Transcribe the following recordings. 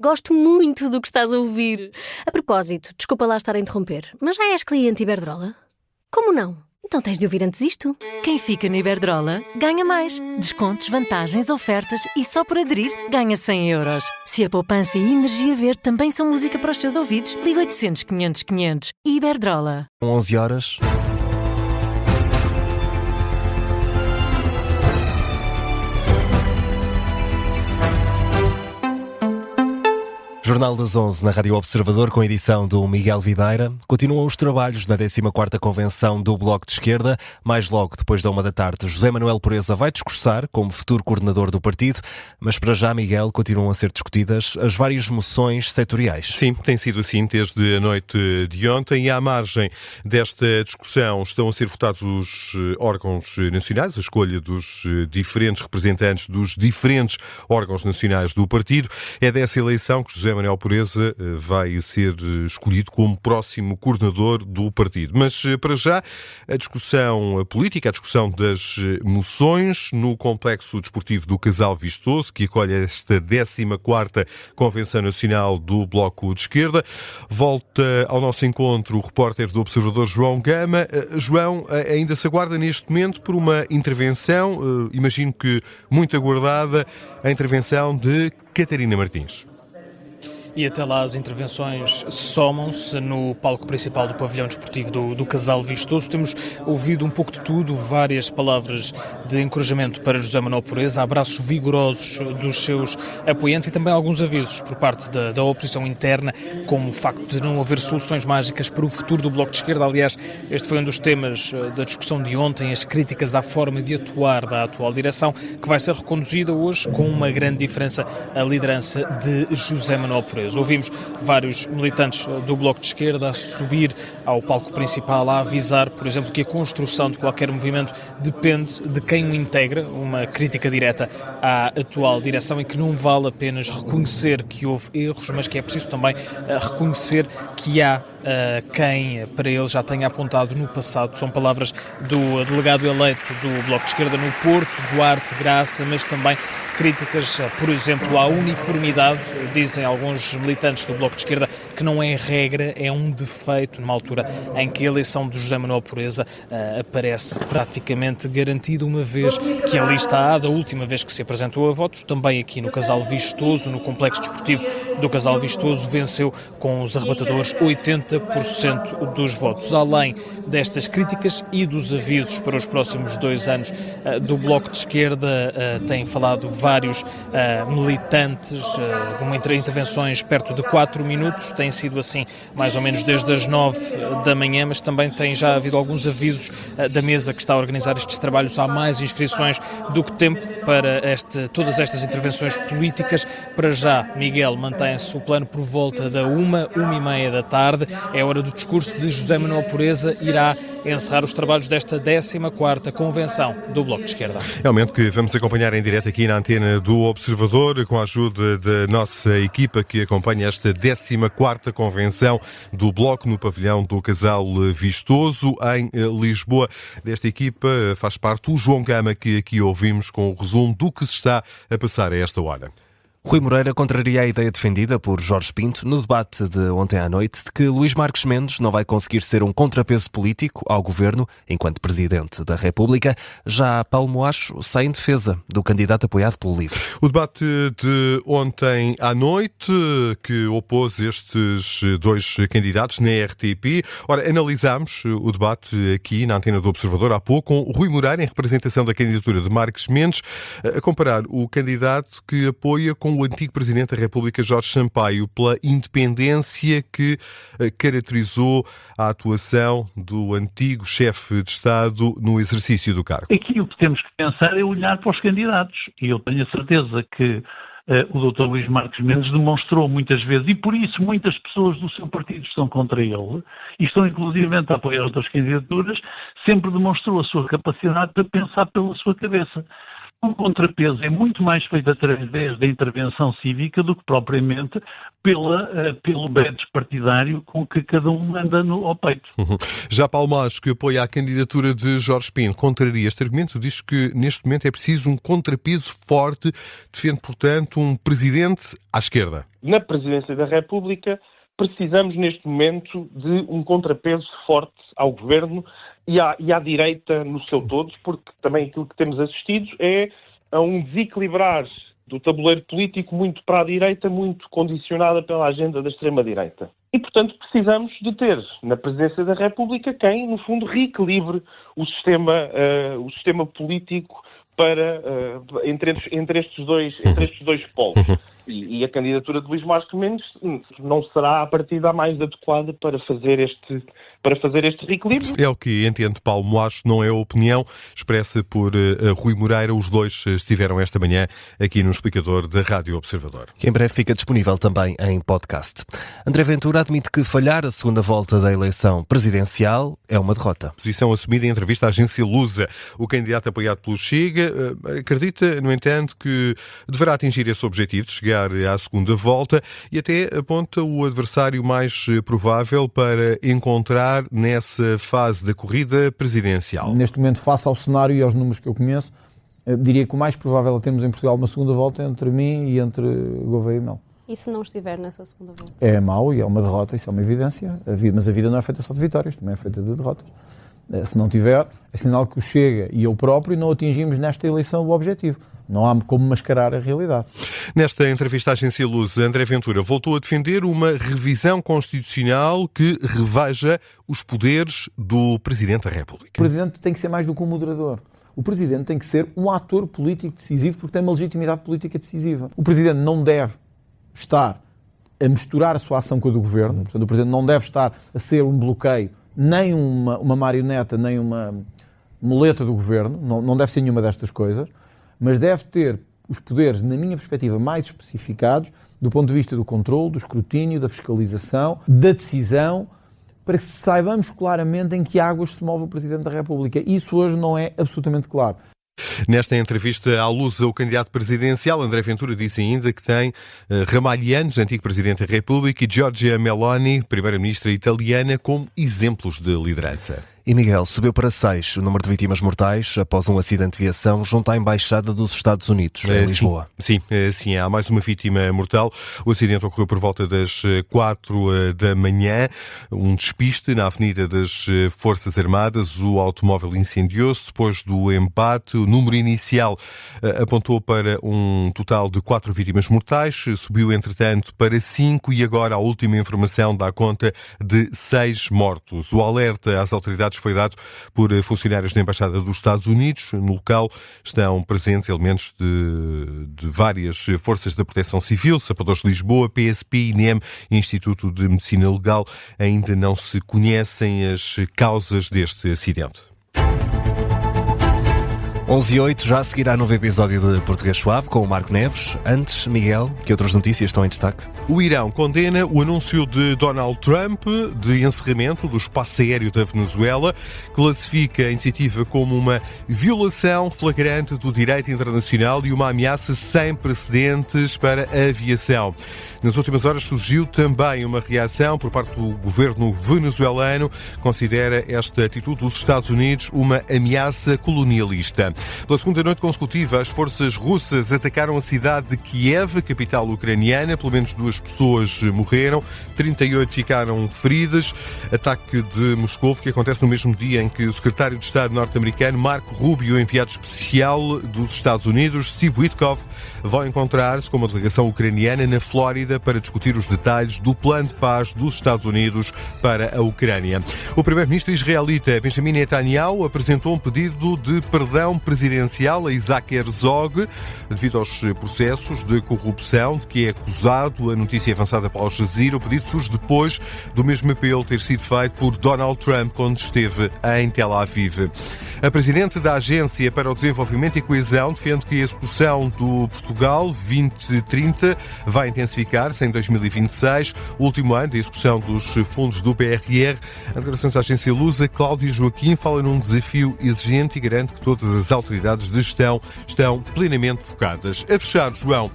Gosto muito do que estás a ouvir. A propósito, desculpa lá estar a interromper, mas já és cliente Iberdrola? Como não? Então tens de ouvir antes isto. Quem fica na Iberdrola ganha mais. Descontos, vantagens, ofertas e só por aderir ganha 100 euros. Se a poupança e a energia verde também são música para os teus ouvidos, liga 800 500 500. Iberdrola. 11 horas. Jornal das 11 na Rádio Observador, com a edição do Miguel Videira. Continuam os trabalhos na 14ª Convenção do Bloco de Esquerda. Mais logo, depois da 1 da tarde, José Manuel Pureza vai discursar como futuro coordenador do partido. Mas para já, Miguel, continuam a ser discutidas as várias moções setoriais. Sim, tem sido assim desde a noite de ontem. E à margem desta discussão estão a ser votados os órgãos nacionais, a escolha dos diferentes representantes dos diferentes órgãos nacionais do partido. É dessa eleição que José Manuel Pureza vai ser escolhido como próximo coordenador do partido. Mas, para já, a discussão política, a discussão das moções no Complexo Desportivo do Casal Vistoso, que acolhe esta 14ª Convenção Nacional do Bloco de Esquerda. Volta ao nosso encontro o repórter do Observador, João Gama. João, ainda se aguarda neste momento por uma intervenção, imagino que muito aguardada, a intervenção de Catarina Martins. E até lá as intervenções somam-se no palco principal do pavilhão desportivo do Casal Vistoso. Temos ouvido um pouco de tudo, várias palavras de encorajamento para José Manuel Pureza, abraços vigorosos dos seus apoiantes e também alguns avisos por parte da oposição interna, como o facto de não haver soluções mágicas para o futuro do Bloco de Esquerda. Aliás, este foi um dos temas da discussão de ontem, as críticas à forma de atuar da atual direção, que vai ser reconduzida hoje com uma grande diferença a liderança de José Manuel Pureza. Ouvimos vários militantes do Bloco de Esquerda a subir ao palco principal a avisar, por exemplo, que a construção de qualquer movimento depende de quem o integra, uma crítica direta à atual direção, e que não vale apenas reconhecer que houve erros, mas que é preciso também reconhecer que há quem para ele já tenha apontado no passado. São palavras do delegado eleito do Bloco de Esquerda no Porto, Duarte Graça, mas também críticas, por exemplo, à uniformidade. Dizem alguns militantes do Bloco de Esquerda que não é regra, é um defeito, numa altura em que a eleição de José Manuel Pureza aparece praticamente garantida, uma vez que a lista A, da última vez que se apresentou a votos, também aqui no Casal Vistoso, no Complexo Desportivo do Casal Vistoso, venceu com os arrebatadores 80% dos votos. Além destas críticas e dos avisos para os próximos 2 anos do Bloco de Esquerda, têm falado vários militantes, com intervenções perto de 4 minutos, tem sido assim mais ou menos desde as 9 da manhã, mas também tem já havido alguns avisos da mesa que está a organizar estes trabalhos. Há mais inscrições do que tempo para todas estas intervenções políticas. Para já, Miguel, mantém-se o plano por volta da 1h30 da tarde. É hora do discurso de José Manuel Pureza, irá encerrar os trabalhos desta 14ª Convenção do Bloco de Esquerda. É um momento que vamos acompanhar em direto aqui na antena do Observador, com a ajuda da nossa equipa que acompanha esta 14ª Convenção do Bloco no pavilhão do Casal Vistoso, em Lisboa. Desta equipa faz parte o João Gama, que aqui ouvimos com o resumo do que se está a passar a esta hora. Rui Moreira contraria a ideia defendida por Jorge Pinto no debate de ontem à noite de que Luís Marques Mendes não vai conseguir ser um contrapeso político ao governo enquanto Presidente da República. Já Paulo Moacho sai em defesa do candidato apoiado pelo LIVRE. O debate de ontem à noite, que opôs estes 2 candidatos na RTP. Ora, analisámos o debate aqui na antena do Observador há pouco, com Rui Moreira em representação da candidatura de Marques Mendes, a comparar o candidato que apoia com o antigo Presidente da República, Jorge Sampaio, pela independência que caracterizou a atuação do antigo chefe de Estado no exercício do cargo. Aqui o que temos que pensar é olhar para os candidatos, e eu tenho a certeza que o Dr. Luís Marques Mendes demonstrou muitas vezes, e por isso muitas pessoas do seu partido estão contra ele, e estão inclusivamente a apoiar outras candidaturas, sempre demonstrou a sua capacidade para pensar pela sua cabeça. um contrapeso é muito mais feito através da intervenção cívica do que propriamente pelo badge partidário com que cada um anda ao peito. Já Paulo Mas, que apoia a candidatura de Jorge Pinto, contraria este argumento, diz que neste momento é preciso um contrapeso forte, defende, portanto, um presidente à esquerda. Na Presidência da República precisamos neste momento de um contrapeso forte ao Governo e à direita no seu todo, porque também aquilo que temos assistido é a um desequilibrar do tabuleiro político muito para a direita, muito condicionada pela agenda da extrema-direita. E, portanto, precisamos de ter na Presidência da República quem, no fundo, reequilibre o sistema político entre estes dois polos. E a candidatura de Luís Marques Mendes não será a partida mais adequada para fazer este reequilíbrio. É o que entende Paulo Moacho, não é a opinião expressa por Rui Moreira. Os dois estiveram esta manhã aqui no explicador da Rádio Observador. Que em breve fica disponível também em podcast. André Ventura admite que falhar a segunda volta da eleição presidencial é uma derrota. Posição assumida em entrevista à agência Lusa. O candidato apoiado pelo Chega acredita, no entanto, que deverá atingir esse objetivo de chegar à segunda volta e até aponta o adversário mais provável para encontrar nessa fase da corrida presidencial. Neste momento, face ao cenário e aos números que eu conheço, diria que o mais provável a termos em Portugal uma segunda volta entre mim e entre Gouveia e Melo. E se não estiver nessa segunda volta? É mau e é uma derrota, isso é uma evidência, mas a vida não é feita só de vitórias, também é feita de derrotas. Se não tiver, é sinal que o Chega e eu próprio não atingimos nesta eleição o objetivo. Não há como mascarar a realidade. Nesta entrevista à agência Luz, André Ventura voltou a defender uma revisão constitucional que reveja os poderes do Presidente da República. O Presidente tem que ser mais do que um moderador. O Presidente tem que ser um ator político decisivo porque tem uma legitimidade política decisiva. O Presidente não deve estar a misturar a sua ação com a do Governo. Portanto, o Presidente não deve estar a ser um bloqueio, nem uma marioneta, nem uma muleta do Governo. Não deve ser nenhuma destas coisas. Mas deve ter os poderes, na minha perspectiva, mais especificados do ponto de vista do controle, do escrutínio, da fiscalização, da decisão, para que saibamos claramente em que águas se move o Presidente da República. Isso hoje não é absolutamente claro. Nesta entrevista à Luz, o candidato presidencial, André Ventura, disse ainda que tem Ramalhianos, antigo Presidente da República, e Giorgia Meloni, Primeira-Ministra italiana, como exemplos de liderança. E Miguel, subiu para 6 o número de vítimas mortais após um acidente de viação junto à Embaixada dos Estados Unidos, em Lisboa. Sim, há mais uma vítima mortal. O acidente ocorreu por volta das 4 da manhã. Um despiste na Avenida das Forças Armadas. O automóvel incendiou-se depois do embate. O número inicial apontou para um total de 4 vítimas mortais. Subiu, entretanto, para 5 e agora a última informação dá conta de 6 mortos. O alerta às autoridades foi dado por funcionários da Embaixada dos Estados Unidos. No local estão presentes elementos de várias forças da Proteção Civil, Sapadores de Lisboa, PSP, INEM, Instituto de Medicina Legal. Ainda não se conhecem as causas deste acidente. 11h08, já seguirá novo episódio de Português Suave com o Marco Neves. Antes, Miguel, que outras notícias estão em destaque? O Irão condena o anúncio de Donald Trump de encerramento do espaço aéreo da Venezuela, classifica a iniciativa como uma violação flagrante do direito internacional e uma ameaça sem precedentes para a aviação. Nas últimas horas surgiu também uma reação por parte do governo venezuelano, considera esta atitude dos Estados Unidos uma ameaça colonialista. Pela segunda noite consecutiva, as forças russas atacaram a cidade de Kiev, capital ucraniana. Pelo menos 2 pessoas morreram, 38 ficaram feridas. Ataque de Moscou, que acontece no mesmo dia em que o secretário de Estado norte-americano, Marco Rubio, enviado especial dos Estados Unidos, Steve Witkoff, vão encontrar-se com uma delegação ucraniana na Flórida para discutir os detalhes do plano de paz dos Estados Unidos para a Ucrânia. O primeiro-ministro israelita Benjamin Netanyahu apresentou um pedido de perdão presidencial a Isaac Herzog devido aos processos de corrupção de que é acusado. A notícia avançada pela Al Jazeera. O pedido surge depois do mesmo apelo ter sido feito por Donald Trump quando esteve em Tel Aviv. A presidente da Agência para o Desenvolvimento e Coesão defende que a execução do Portugal 2030 vai intensificar-se em 2026, o último ano da execução dos fundos do PRR. As declarações da agência Lusa, Cláudio Joaquim, fala num desafio exigente e garante que todas as autoridades de gestão estão plenamente focadas. A fechar, João,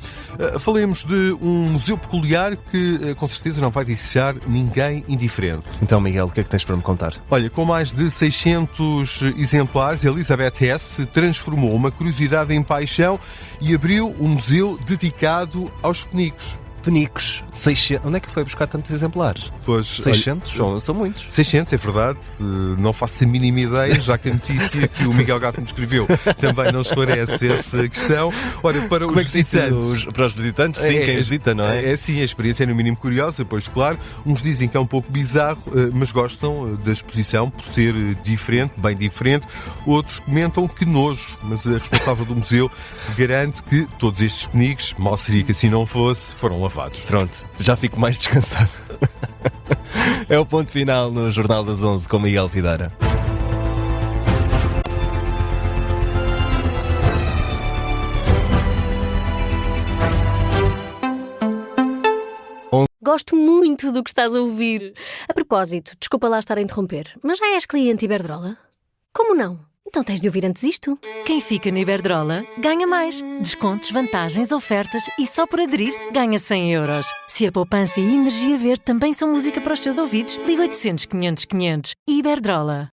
falemos de um museu peculiar que com certeza não vai deixar ninguém indiferente. Então, Miguel, o que é que tens para me contar? Olha, com mais de 600 exemplares, Elizabeth Hess transformou uma curiosidade em paixão e abriu um museu dedicado aos penicos. Penicos, 600. Onde é que foi buscar tantos exemplares? Pois, 600? São muitos. 600, é verdade. Não faço a mínima ideia, já que a notícia que o Miguel Gato me escreveu também não esclarece essa questão. Ora, para Como os é que visitantes... para os visitantes? Sim, quem visita, não é? É sim, a experiência é no mínimo curiosa, pois claro, uns dizem que é um pouco bizarro, mas gostam da exposição por ser diferente, bem diferente. Outros comentam que nojo, mas a responsável do museu garante que todos estes penicos, mal seria que assim não fosse, foram lavados. Pronto, já fico mais descansado. É o ponto final no Jornal das 11 com Miguel Videira. Gosto muito do que estás a ouvir. A propósito, desculpa lá estar a interromper, mas já és cliente Iberdrola? Como não? Então tens de ouvir antes isto. Quem fica na Iberdrola ganha mais. Descontos, vantagens, ofertas e só por aderir ganha 100 euros. Se a poupança e a energia verde também são música para os teus ouvidos, liga 800 500 500. Iberdrola.